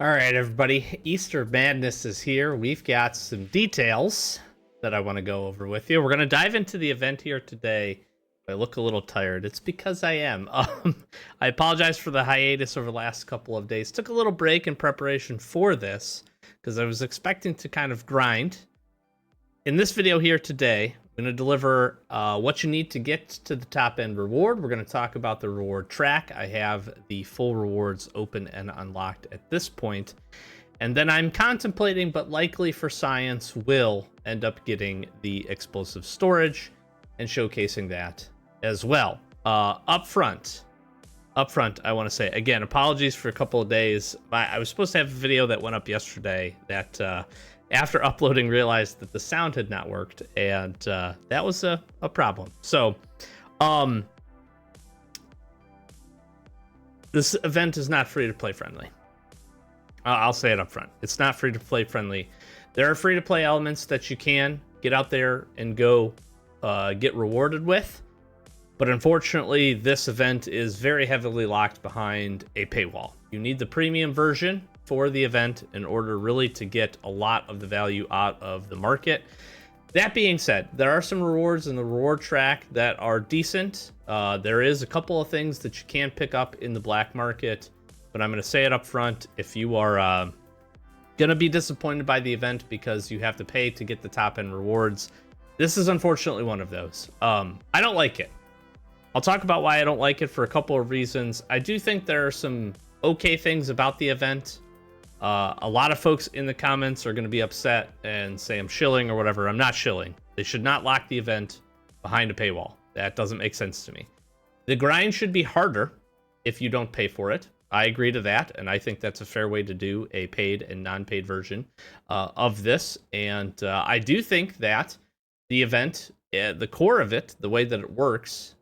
All right, everybody. Easter Madness is here. We've got some details that I want to go over with you. We're going to dive into the event here today. If I look a little tired, it's because I am. I apologize for the hiatus over the last couple of days. Took a little break in preparation for this because I was expecting to kind of grind. In this video here today, I'm going to deliver what you need to get to the top end reward. We're going to talk about the reward track. I have the full rewards open and unlocked at this point. And then I'm contemplating, but likely for science, will end up getting the explosive storage and showcasing that as well. Up front, I want to say, again, apologies for a couple of days. I was supposed to have a video that went up yesterday that after uploading realized that the sound had not worked, and that was a problem. So this event is not free to play friendly. I'll say it up front. It's not free to play friendly. There are free to play elements that you can get out there and go get rewarded with, but unfortunately this event is very heavily locked behind a paywall. You need the premium version for the event in order really to get a lot of the value out of the market. That being said, there are some rewards in the reward track that are decent. There is a couple of things that you can pick up in the black market, but I'm going to say it up front. If you are going to be disappointed by the event because you have to pay to get the top end rewards, this is unfortunately one of those. I don't like it. I'll talk about why I don't like it for a couple of reasons. I do think there are some okay things about the event. A lot of folks in the comments are going to be upset and say I'm shilling or whatever. I'm not shilling. They should not lock the event behind a paywall. That doesn't make sense to me. The grind should be harder if you don't pay for it. I agree to that, and I think that's a fair way to do a paid and non-paid version of this. And I do think that the event, the core of it, the way that it works,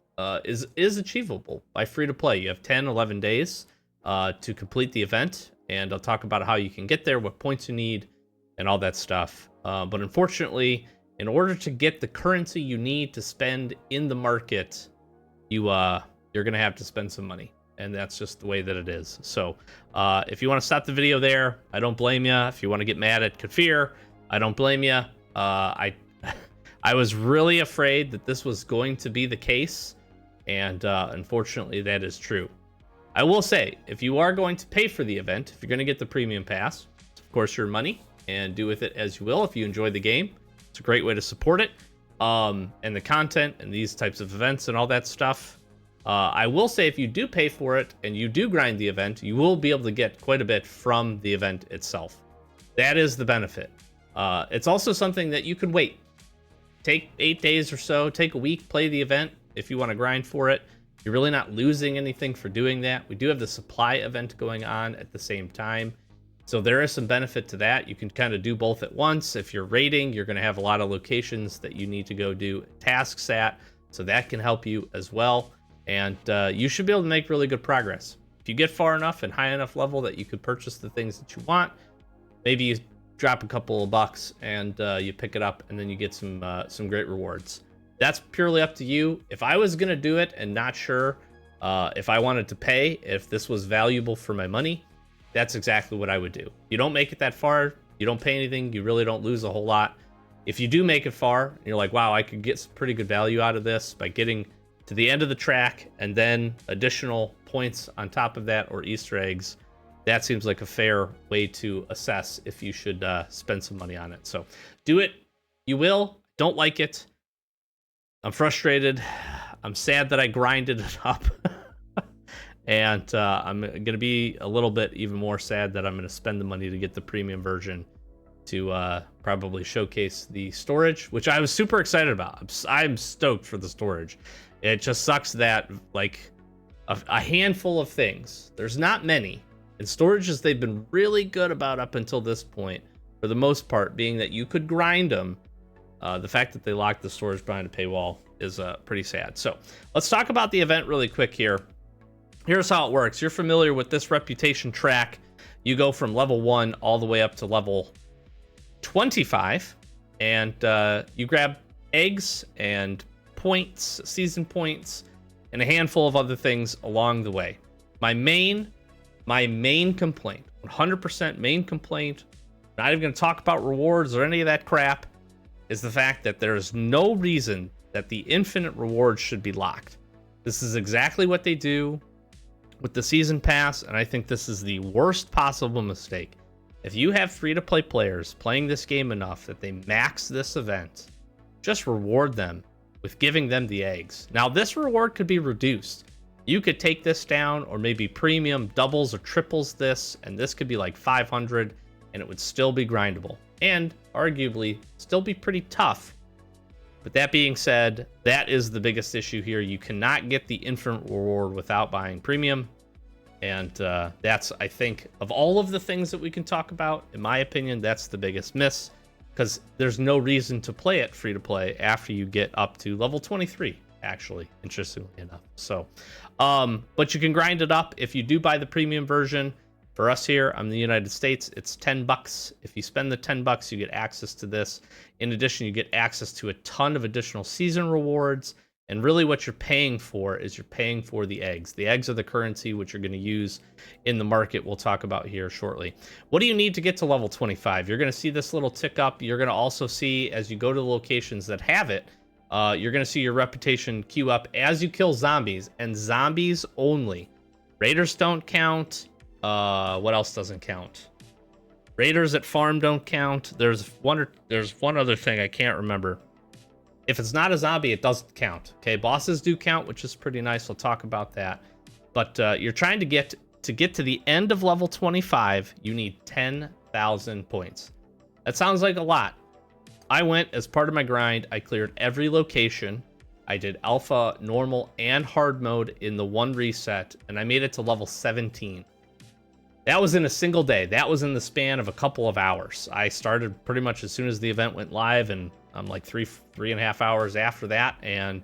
is achievable by free to play. You have 10, 11 days to complete the event. And I'll talk about how you can get there, what points you need, and all that stuff. But unfortunately, in order to get the currency you need to spend in the market, you're going to have to spend some money. And that's just the way that it is. So if you want to stop the video there, I don't blame you. If you want to get mad at Kafir, I don't blame you. I was really afraid that this was going to be the case. And unfortunately, that is true. I will say, if you are going to pay for the event, if you're going to get the premium pass, it's of course your money, and do with it as you will. If you enjoy the game, it's a great way to support it, and the content and these types of events and all that stuff. I will say, if you do pay for it and you do grind the event, you will be able to get quite a bit from the event itself. That is the benefit. It's also something that you can wait. Take 8 days or so, take a week, play the event if you want to grind for it. You're really not losing anything for doing that. We do have the supply event going on at the same time, so there is some benefit to that. You can kind of do both at once. If you're raiding, you're going to have a lot of locations that you need to go do tasks at, so that can help you as well. And you should be able to make really good progress. If you get far enough and high enough level that you could purchase the things that you want, maybe you drop a couple of bucks and you pick it up, and then you get some great rewards. That's purely up to you. If I was going to do it and not sure if I wanted to pay, if this was valuable for my money, that's exactly what I would do. You don't make it that far, you don't pay anything, you really don't lose a whole lot. If you do make it far, and you're like, wow, I could get some pretty good value out of this by getting to the end of the track and then additional points on top of that or Easter eggs, that seems like a fair way to assess if you should spend some money on it. So do it. You will. Don't like it. I'm frustrated. I'm sad that I grinded it up. And I'm going to be a little bit even more sad that I'm going to spend the money to get the premium version to probably showcase the storage, which I was super excited about. I'm stoked for the storage. It just sucks that like a handful of things, there's not many, and storages they've been really good about up until this point, for the most part, being that you could grind them. The fact that they locked the storage behind a paywall is pretty sad. So let's talk about the event really quick here. Here's how it works. You're familiar with this reputation track. You go from level 1 all the way up to level 25, and you grab eggs and points, season points, and a handful of other things along the way. My main complaint 100% main complaint, not even going to talk about rewards or any of that crap, is the fact that there is no reason that the infinite rewards should be locked. This is exactly what they do with the season pass, and I think this is the worst possible mistake. If you have free-to-play players playing this game enough that they max this event, just reward them with giving them the eggs. Now, this reward could be reduced. You could take this down, or maybe premium doubles or triples this, and this could be like 500, and it would still be grindable, and arguably still be pretty tough. But that being said, that is the biggest issue here. You cannot get the infinite reward without buying premium. And that's, I think, of all of the things that we can talk about, in my opinion, that's the biggest miss. Because there's no reason to play it free to play after you get up to level 23, actually, interestingly enough. So, but you can grind it up if you do buy the premium version. For us here, I'm in the United States, it's $10. If you spend the $10, you get access to this. In addition, you get access to a ton of additional season rewards. And really what you're paying for is you're paying for the eggs. The eggs are the currency which you're going to use in the market we'll talk about here shortly. What do you need to get to level 25? You're going to see this little tick up. You're going to also see, as you go to the locations that have it, you're going to see your reputation queue up as you kill zombies, and zombies only. Raiders don't count. What else doesn't count? Raiders at farm don't count. There's one other thing I can't remember. If it's not a zombie, it doesn't count. Okay, bosses do count, which is pretty nice. We'll talk about that. But you're trying to get to the end of level 25. You need 10,000 points. That sounds like a lot. I went as part of my grind. I cleared every location. I did alpha, normal, and hard mode in the one reset, and I made it to level 17. That was in a single day. That was in the span of a couple of hours. I started pretty much as soon as the event went live, and I'm like three and a half hours after that, and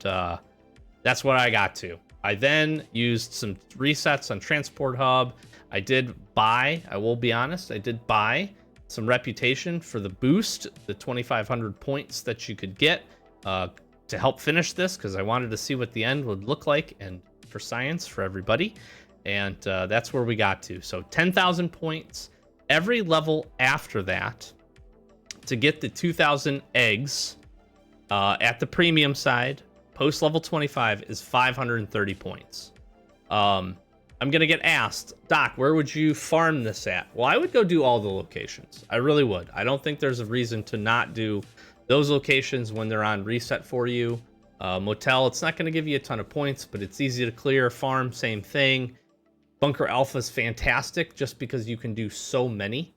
that's what I got to. I then used some resets on Transport Hub. I did buy, I will be honest, I did buy some reputation for the boost, the 2,500 points that you could get to help finish this, because I wanted to see what the end would look like, and for science for everybody. And that's where we got to. So 10,000 points. Every level after that, to get the 2,000 eggs at the premium side, post level 25, is 530 points. I'm going to get asked, Doc, where would you farm this at? Well, I would go do all the locations. I really would. I don't think there's a reason to not do those locations when they're on reset for you. Motel, it's not going to give you a ton of points, but it's easy to clear. Farm, same thing. Bunker Alpha is fantastic just because you can do so many.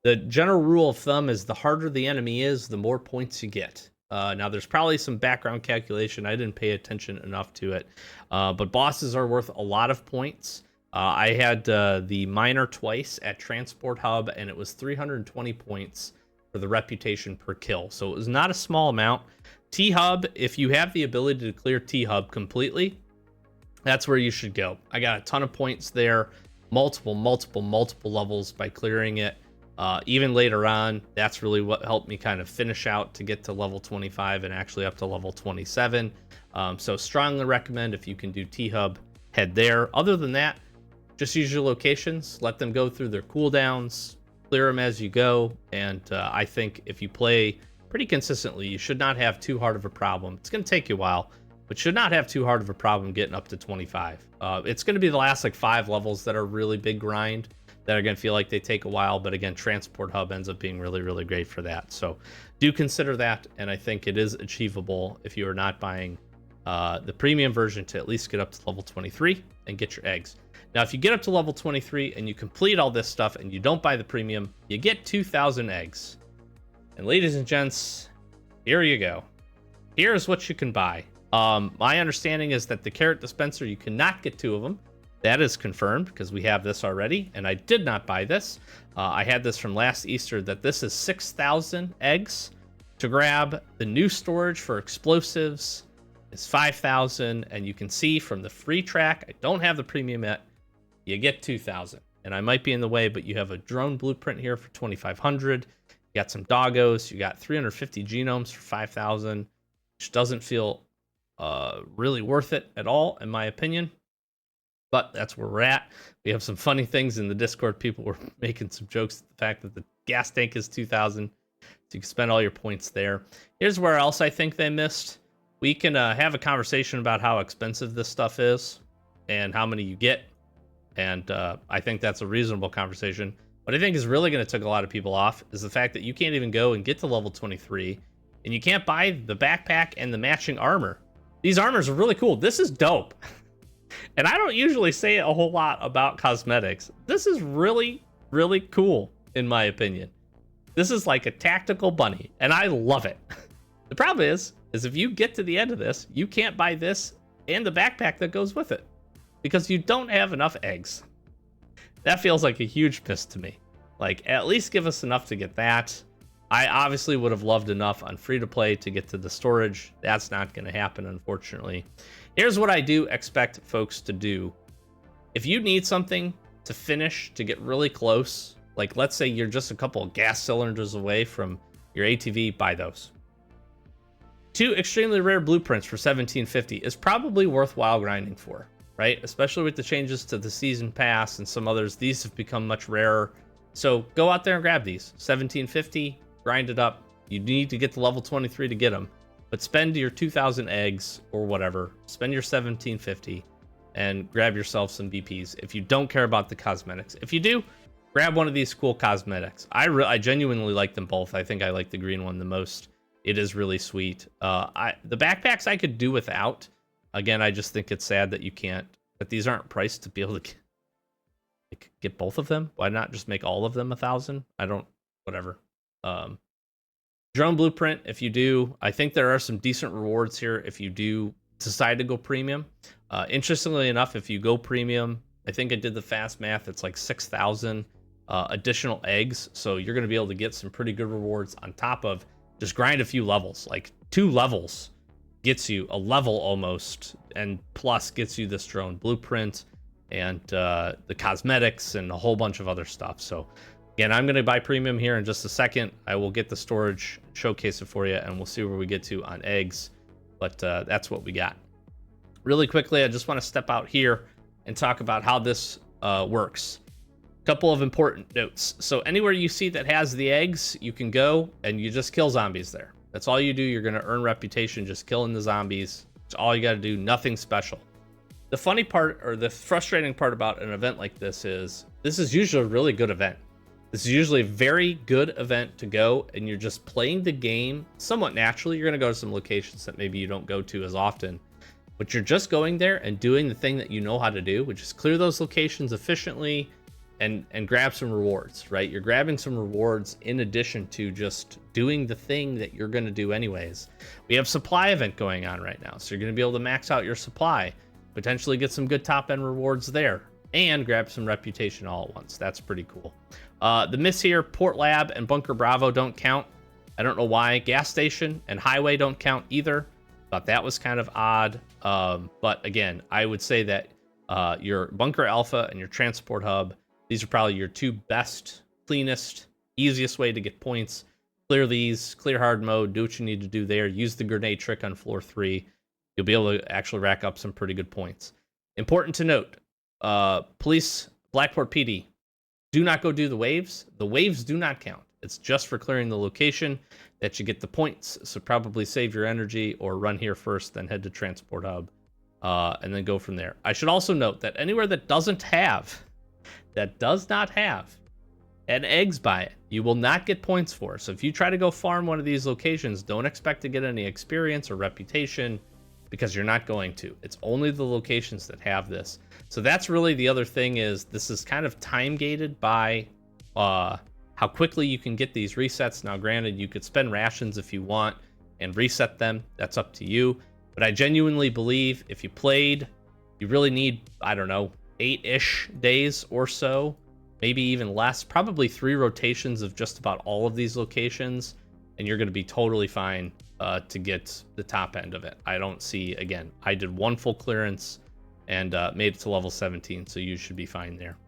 The general rule of thumb is the harder the enemy is, the more points you get. Now, there's probably some background calculation. I didn't pay attention enough to it. But bosses are worth a lot of points. I had the miner twice at Transport Hub, and it was 320 points for the reputation per kill. So it was not a small amount. T-Hub, if you have the ability to clear T-Hub completely, that's where you should go. I got a ton of points there, multiple levels by clearing it. Even later on, that's really what helped me kind of finish out to get to level 25 and actually up to level 27. So strongly recommend, if you can do T-Hub, head there. Other than that, just use your locations, let them go through their cooldowns, clear them as you go. And I think if you play pretty consistently, you should not have too hard of a problem. It's going to take you a while, but should not have too hard of a problem getting up to 25. It's going to be the last like 5 levels that are really big grind, that are going to feel like they take a while. But again, Transport Hub ends up being really great for that. So do consider that. And I think it is achievable if you are not buying the premium version to at least get up to level 23 and get your eggs. Now, if you get up to level 23 and you complete all this stuff and you don't buy the premium, you get 2,000 eggs. And ladies and gents, here you go. Here's what you can buy. My understanding is that the carrot dispenser, you cannot get 2 of them. That is confirmed because we have this already, and I did not buy this. I had this from last Easter, that this is 6,000 eggs. To grab the new storage for explosives is 5,000, and you can see from the free track, I don't have the premium yet, you get 2,000. And I might be in the way, but you have a drone blueprint here for 2,500. You got some doggos. You got 350 genomes for 5,000, which doesn't feel really worth it at all, in my opinion. But that's where we're at. We have some funny things in the Discord. People were making some jokes at the fact that the gas tank is 2,000. So you can spend all your points there. Here's where else I think they missed. We can have a conversation about how expensive this stuff is and how many you get. And I think that's a reasonable conversation. What I think is really going to tick a lot of people off is the fact that you can't even go and get to level 23. And you can't buy the backpack and the matching armor. These armors are really cool. This is dope. And I don't usually say a whole lot about cosmetics. This is really, really cool, in my opinion. This is like a tactical bunny, and I love it. The problem is if you get to the end of this, you can't buy this and the backpack that goes with it because you don't have enough eggs. That feels like a huge miss to me. Like, at least give us enough to get that. I obviously would have loved enough on free-to-play to get to the storage. That's not going to happen, unfortunately. Here's what I do expect folks to do. If you need something to finish, to get really close, like let's say you're just a couple of gas cylinders away from your ATV, buy those. 2 extremely rare blueprints for 1750 is probably worthwhile grinding for, right? Especially with the changes to the season pass and some others, these have become much rarer. So go out there and grab these. 1750, grind it up. You need to get to level 23 to get them. But spend your 2,000 eggs or whatever. Spend your 1750 and grab yourself some BPs if you don't care about the cosmetics. If you do, grab one of these cool cosmetics. I genuinely like them both. I think I like the green one the most. It is really sweet. The backpacks I could do without. Again, I just think it's sad that you can't, that these aren't priced to be able to get both of them. Why not just make all of them 1,000? I don't, whatever. Drone blueprint, if you do, I think there are some decent rewards here if you do decide to go premium. Interestingly enough, if you go premium, I think I did the fast math, it's like 6,000 additional eggs. So you're going to be able to get some pretty good rewards on top of just grind a few levels. Like 2 levels gets you a level almost, and plus gets you this drone blueprint and the cosmetics and a whole bunch of other stuff. So again, I'm going to buy premium here in just a second. I will get the storage, showcase it for you, and we'll see where we get to on eggs. But that's what we got. Really quickly, I just want to step out here and talk about how this works. Couple of important notes. So anywhere you see that has the eggs, you can go and you just kill zombies there. That's all you do. You're going to earn reputation just killing the zombies. It's all you got to do. Nothing special. The funny part, or the frustrating part about an event like this is usually a really good event. This is usually a very good event to go, and you're just playing the game somewhat naturally. You're going to go to some locations that maybe you don't go to as often, but you're just going there and doing the thing that you know how to do, which is clear those locations efficiently and grab some rewards, right? You're grabbing some rewards in addition to just doing the thing that you're going to do anyways. We have supply event going on right now, so you're going to be able to max out your supply, potentially get some good top-end rewards there, and grab some reputation all at once. That's pretty cool. The miss here, Port Lab and Bunker Bravo don't count. I don't know why. Gas Station and Highway don't count either. Thought that was kind of odd. But again, I would say that your Bunker Alpha and your Transport Hub, these are probably your 2 best, cleanest, easiest way to get points. Clear these, clear hard mode, do what you need to do there. Use the grenade trick on floor 3. You'll be able to actually rack up some pretty good points. Important to note, Police, Blackport PD, do not go do the waves. The waves do not count. It's just for clearing the location that you get the points. So probably save your energy or run here first, then head to Transport Hub, and then go from there. I should also note that anywhere that does not have an eggs by it, you will not get points for. So if you try to go farm one of these locations, don't expect to get any experience or reputation, because you're not going to. It's only the locations that have this. So that's really the other thing, is this is kind of time gated by how quickly you can get these resets. Now, granted, you could spend rations if you want and reset them. That's up to you. But I genuinely believe if you played, you really need, I don't know, 8-ish days or so, maybe even less, probably 3 rotations of just about all of these locations, and you're going to be totally fine to get the top end of it. I don't see, again, I did 1 full clearance and made it to level 17, so you should be fine there.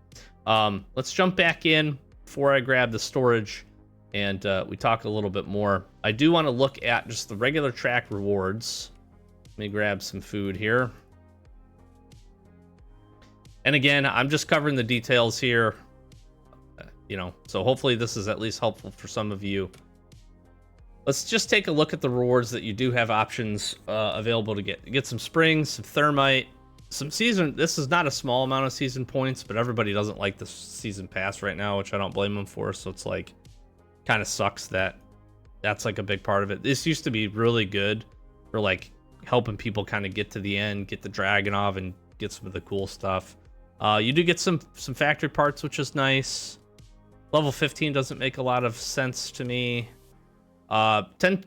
Let's jump back in before I grab the storage and we talk a little bit more. I do want to look at just the regular track rewards. Let me grab some food here. And again, I'm just covering the details here, you know, so hopefully this is at least helpful for some of you. Let's just take a look at the rewards that you do have options available to get. Get some springs, some thermite, some season. This is not a small amount of season points, but everybody doesn't like the season pass right now, which I don't blame them for. So it's like, kind of sucks that that's like a big part of it. This used to be really good for like helping people kind of get to the end, get the Dragonov, and get some of the cool stuff. You do get some factory parts, which is nice. Level 15 doesn't make a lot of sense to me. 10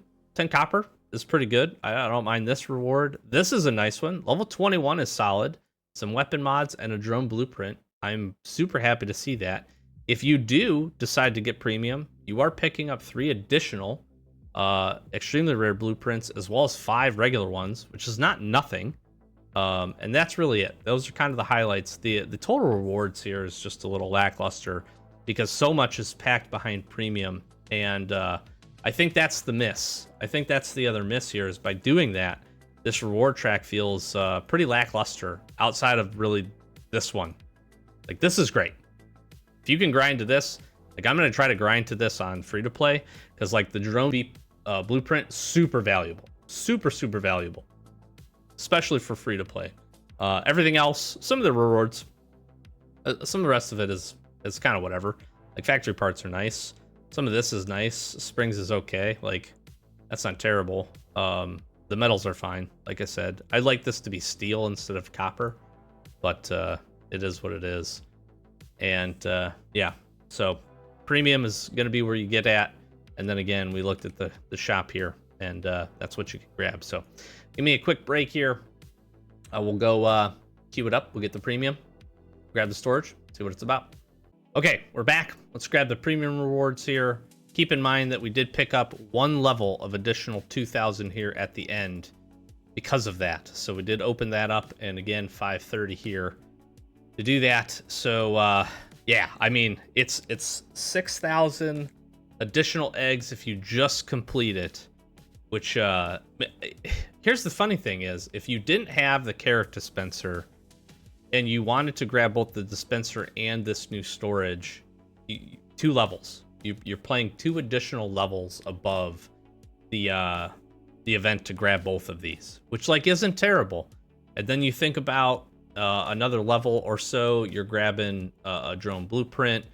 copper is pretty good. I don't mind this reward. This is a nice one. Level 21 is solid. Some weapon mods and a drone blueprint. I'm super happy to see that. If you do decide to get premium, you are picking up 3 additional extremely rare blueprints, as well as 5 regular ones, which is not nothing. And that's really it. Those are kind of the highlights. The total rewards here is just a little lackluster because so much is packed behind premium. And I think that's the miss. I think that's the other miss here, is by doing that, this reward track feels pretty lackluster outside of really this one. Like, this is great. If you can grind to this, like, I'm going to try to grind to this on free to play, because like the drone blueprint, super valuable, super valuable, especially for free to play. Everything else, some of the rewards, some of the rest of it is kind of whatever. Like, factory parts are nice. Some of this is nice. Springs is okay. Like, that's not terrible. The metals are fine. Like I said, I'd like this to be steel instead of copper, but it is what it is. And yeah, so premium is going to be where you get at. And then again, we looked at the shop here, and that's what you can grab. So give me a quick break here. We'll go queue it up. We'll get the premium, grab the storage, see what it's about. Okay, we're back. Let's grab the premium rewards here. Keep in mind that we did pick up 1 level of additional 2,000 here at the end because of that. So we did open that up, and again, 530 here to do that. So yeah, I mean, it's 6,000 additional eggs if you just complete it, which here's the funny thing is, if you didn't have the carrot dispenser and you wanted to grab both the dispenser and this new storage, 2 levels. You're playing 2 additional levels above the event to grab both of these, which like isn't terrible. And then you think about another level or so, you're grabbing a drone blueprint.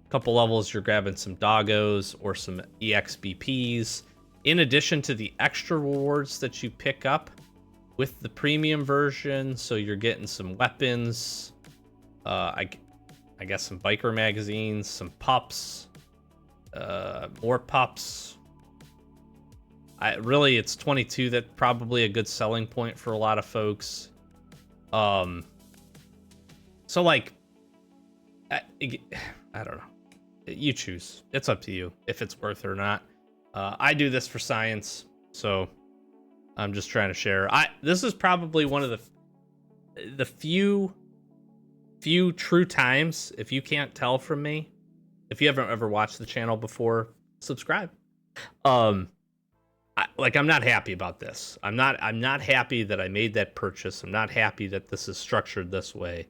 A couple levels, you're grabbing some doggos or some EXBPs, in addition to the extra rewards that you pick up with the premium version. So you're getting some weapons, I guess some biker magazines, some pups, more pups. It's 22. That's probably a good selling point for a lot of folks. So like, I don't know. You choose. It's up to you if it's worth it or not. I do this for science, so I'm just trying to share. This is probably one of the few true times, if you can't tell from me, if you haven't ever watched the channel before, subscribe. I'm not happy about this. I'm not happy that I made that purchase. I'm not happy that this is structured this way.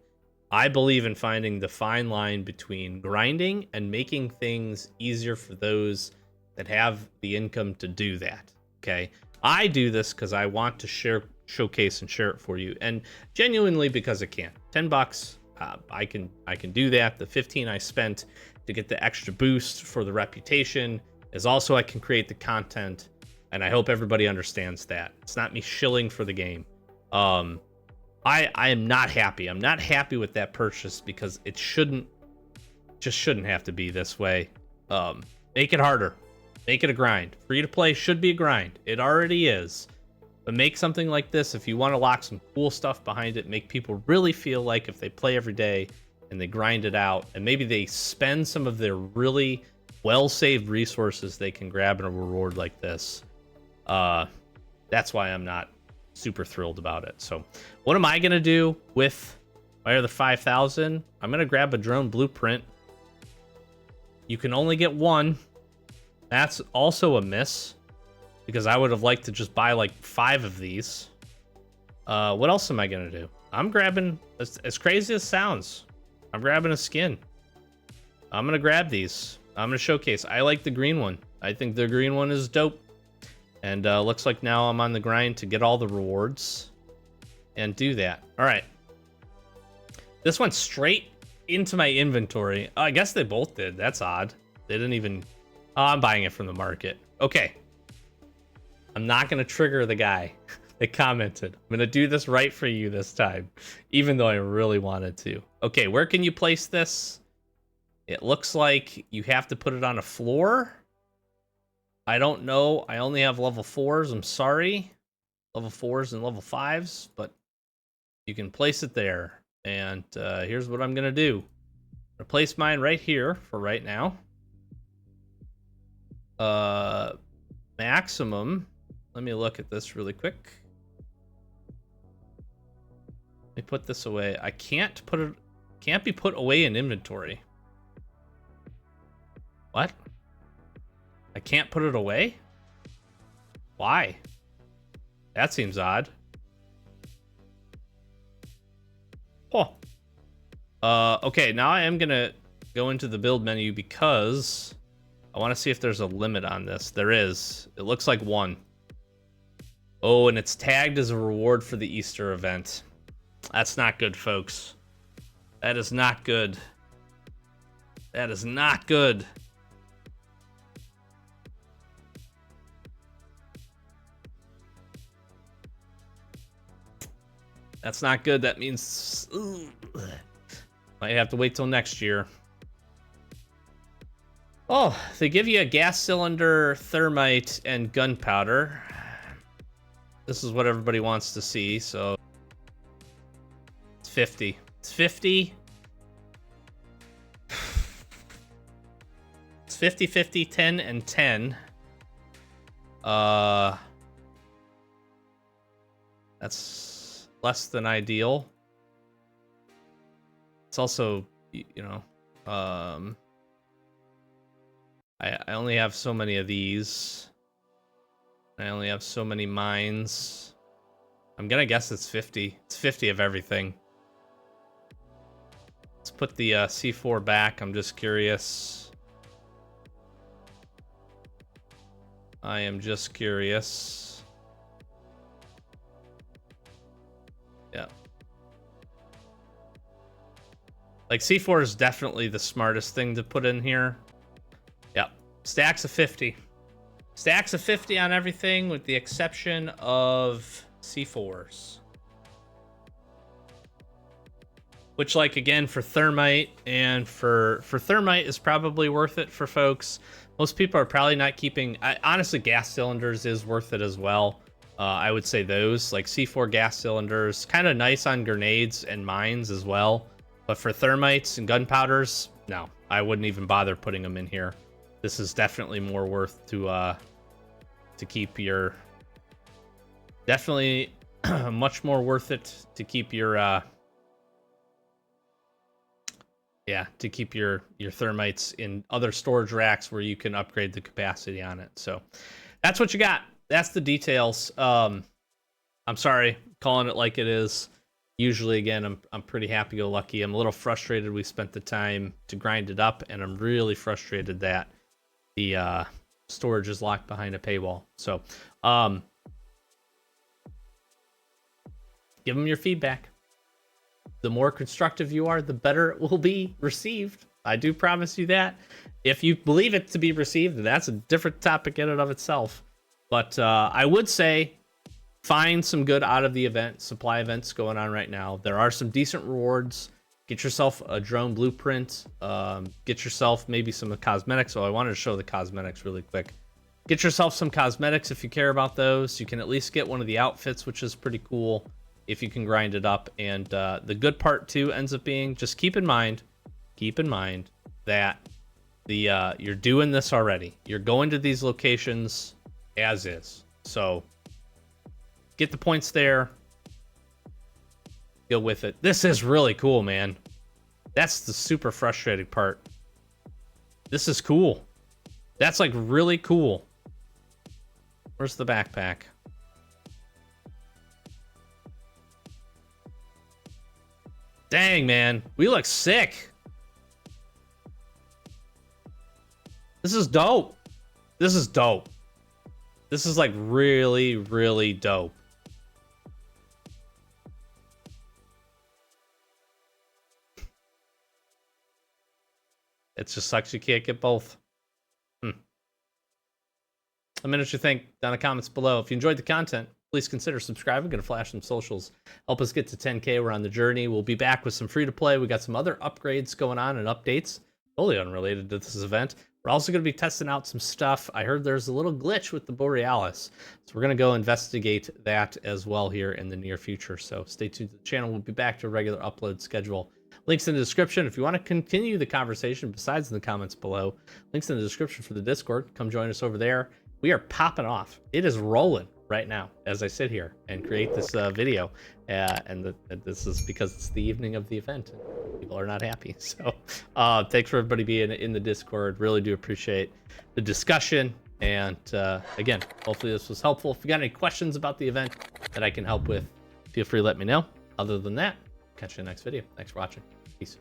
I believe in finding the fine line between grinding and making things easier for those that have the income to do that. Okay, I do this because I want to showcase and share it for you, and genuinely because I can. $10, I can do that. The 15 I spent to get the extra boost for the reputation is also I can create the content, and I hope everybody understands that. It's not me shilling for the game. I am not happy. I'm not happy with that purchase because it shouldn't have to be this way. Make it harder. Make it a grind. Free to play should be a grind. It already is. But make something like this, if you want to lock some cool stuff behind it, make people really feel like if they play every day and they grind it out, and maybe they spend some of their really well-saved resources they can grab in a reward like this. That's why I'm not super thrilled about it. So what am I going to do with my other 5,000? I'm going to grab a drone blueprint. You can only get 1. That's also a miss, because I would have liked to just buy like 5 of these. What else am I going to do? I'm grabbing, as crazy as it sounds, I'm grabbing a skin. I'm gonna grab these. I'm gonna showcase. I like the green one. I think the green one is dope. And looks like now I'm on the grind to get all the rewards and do that. All right. This went straight into my inventory. I guess they both did. That's odd. They didn't even... Oh, I'm buying it from the market. Okay. I'm not gonna trigger the guy that commented. I'm gonna do this right for you this time, even though I really wanted to. Okay, where can you place this? It looks like you have to put it on a floor. I don't know. I only have level 4s. I'm sorry. Level 4s and level 5s, but you can place it there. And here's what I'm going to do. I'm going to place mine right here for right now. Maximum. Let me look at this really quick. Let me put this away. I can't be put away in inventory. What? I can't put it away? Why? That seems odd. Oh. Okay, now I am gonna go into the build menu because I want to see if there's a limit on this. There is. It looks like 1. Oh, and it's tagged as a reward for the Easter event. That's not good, folks. That is not good. That is not good. That's not good. That means might have to wait till next year. Oh, they give you a gas cylinder, thermite, and gunpowder. This is what everybody wants to see, so it's 50. It's 50. It's 50, 50, 10, and 10. That's less than ideal. It's also, you know, I only have so many of these. I only have so many mines. I'm gonna guess it's 50. It's 50 of everything. Let's put the C4 back. I'm just curious. I am just curious. Yeah. Like, C4 is definitely the smartest thing to put in here. Yep. Stacks of 50. Stacks of 50 on everything with the exception of C4s. Which, like, again, for thermite and for thermite is probably worth it for folks. Most people are probably not keeping... honestly, gas cylinders is worth it as well. I would say those, like C4 gas cylinders, kind of nice on grenades and mines as well. But for thermites and gunpowders, no, I wouldn't even bother putting them in here. This is definitely more worth to keep your... Definitely much more worth it to keep your... yeah, to keep your thermites in other storage racks where you can upgrade the capacity on it. So that's what you got. That's the details. I'm sorry, calling it like it is. Usually, again, I'm pretty happy-go-lucky. I'm a little frustrated we spent the time to grind it up, and I'm really frustrated that the storage is locked behind a paywall. So give them your feedback. The more constructive you are, the better it will be received. I do promise you that. If you believe it to be received, that's a different topic in and of itself. But I would say find some good out of the event. Supply events going on right now. There are some decent rewards. Get yourself a drone blueprint. Get yourself maybe some cosmetics. So I wanted to show the cosmetics really quick. Get yourself some cosmetics if you care about those. You can at least get one of the outfits, which is pretty cool if you can grind it up. And the good part too ends up being, just keep in mind that the you're doing this already. You're going to these locations as is. So get the points there. Go with it. This is really cool, man. That's the super frustrating part. This is cool. That's like really cool. Where's the backpack? Dang, man. We look sick. This is dope. This is dope. This is like really, really dope. It just sucks you can't get both. Let me know what you think down in the comments below. If you enjoyed the content, please consider subscribing. Gonna flash some socials. Help us get to 10K. We're on the journey. We'll be back with some free to play. We got some other upgrades going on and updates, totally unrelated to this event. We're also going to be testing out some stuff. I heard there's a little glitch with the Borealis, so we're going to go investigate that as well here in the near future. So stay tuned to the channel. We'll be back to a regular upload schedule. Links in the description. If you want to continue the conversation besides in the comments below, links in the description for the Discord. Come join us over there. We are popping off. It is rolling right now as I sit here and create this video. And this is because it's the evening of the event. People are not happy. So thanks for everybody being in the Discord. Really do appreciate the discussion. And again, hopefully this was helpful. If you got any questions about the event that I can help with, feel free to let me know. Other than that, catch you in the next video. Thanks for watching. Peace.